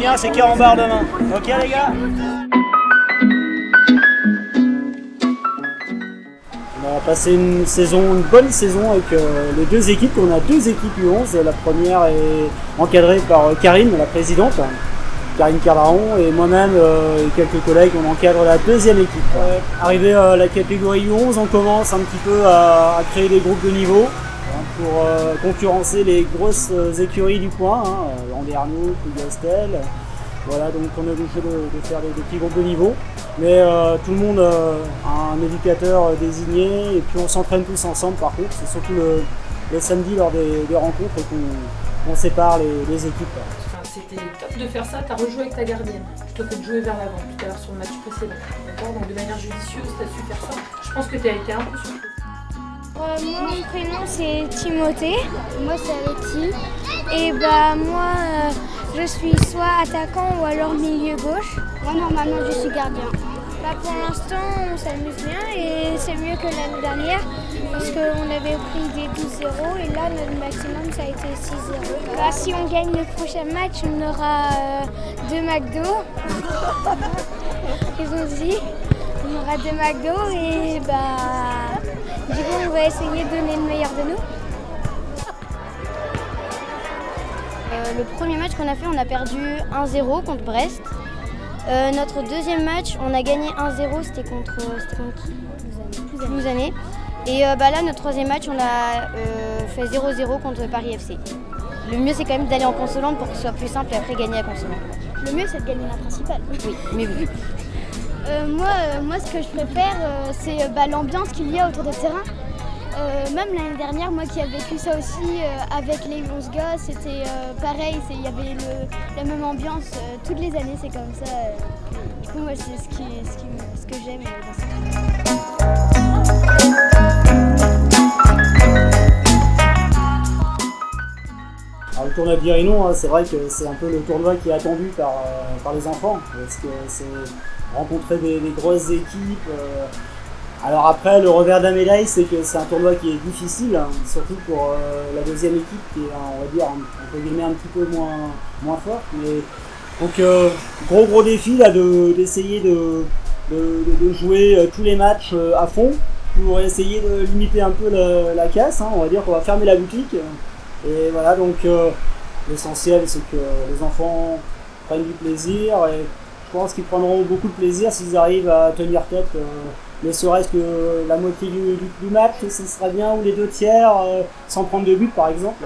gardien, c'est carambar demain. Ok les gars? On a passé une bonne saison avec les deux équipes. On a deux équipes U11. La première est encadrée par Karine, la présidente, Karine Carlaron, et moi-même et quelques collègues, on encadre la deuxième équipe. Arrivé à la catégorie U11, on commence un petit peu à créer des groupes de niveau pour concurrencer les grosses écuries du coin, Landerneau, Plougastel. Voilà, donc on est obligé de faire des petits groupes de niveau. Mais tout le monde a un éducateur désigné et puis on s'entraîne tous ensemble par contre. C'est surtout le samedi lors des rencontres qu'on sépare les équipes. Enfin, c'était top de faire ça, tu as rejoué avec ta gardienne plutôt que de jouer vers l'avant tout à l'heure sur le match précédent. D'accord, donc de manière judicieuse, tu as su faire ça. Je pense que tu as été un peu surpris. Mon prénom c'est Timothée, moi c'est Alexis. Et moi je suis soit attaquant ou alors milieu gauche. Moi normalement je suis gardien. Pour l'instant on s'amuse bien et c'est mieux que l'année dernière parce qu'on avait pris des 12-0 et là notre maximum ça a été 6-0. Si on gagne le prochain match on aura 2 McDo. Ils ont dit on aura 2 McDo et du coup on va essayer de donner le meilleur de nous. Le premier match qu'on a fait, on a perdu 1-0 contre Brest. Notre deuxième match, on a gagné 1-0, c'était contre Plouzané. Et là, notre troisième match, on a fait 0-0 contre Paris FC. Le mieux, c'est quand même d'aller en consolante pour que ce soit plus simple et après gagner à consolante. Le mieux, c'est de gagner la principale. Oui, mais oui. Moi, ce que je préfère, c'est l'ambiance qu'il y a autour du terrain. Même l'année dernière, moi qui ai vécu ça aussi avec les 11 gars, c'était pareil, il y avait la même ambiance toutes les années, c'est comme ça. Du coup, moi, c'est ce que j'aime dans ça. Alors, le tournoi de Guérinon, c'est vrai que c'est un peu le tournoi qui est attendu par les enfants, parce que c'est rencontrer des grosses équipes. Alors après, le revers de la médaille, c'est que c'est un tournoi qui est difficile, surtout pour la deuxième équipe qui est, on va dire, entre guillemets, un petit peu moins forte. Mais, donc, gros défi là, d'essayer de jouer tous les matchs à fond pour essayer de limiter un peu la casse. On va dire qu'on va fermer la boutique. Et voilà, donc l'essentiel, c'est que les enfants prennent du plaisir. Et je pense qu'ils prendront beaucoup de plaisir s'ils arrivent à tenir tête. Ne serait-ce que la moitié du match, ce serait bien, ou les 2 tiers, sans prendre de but par exemple.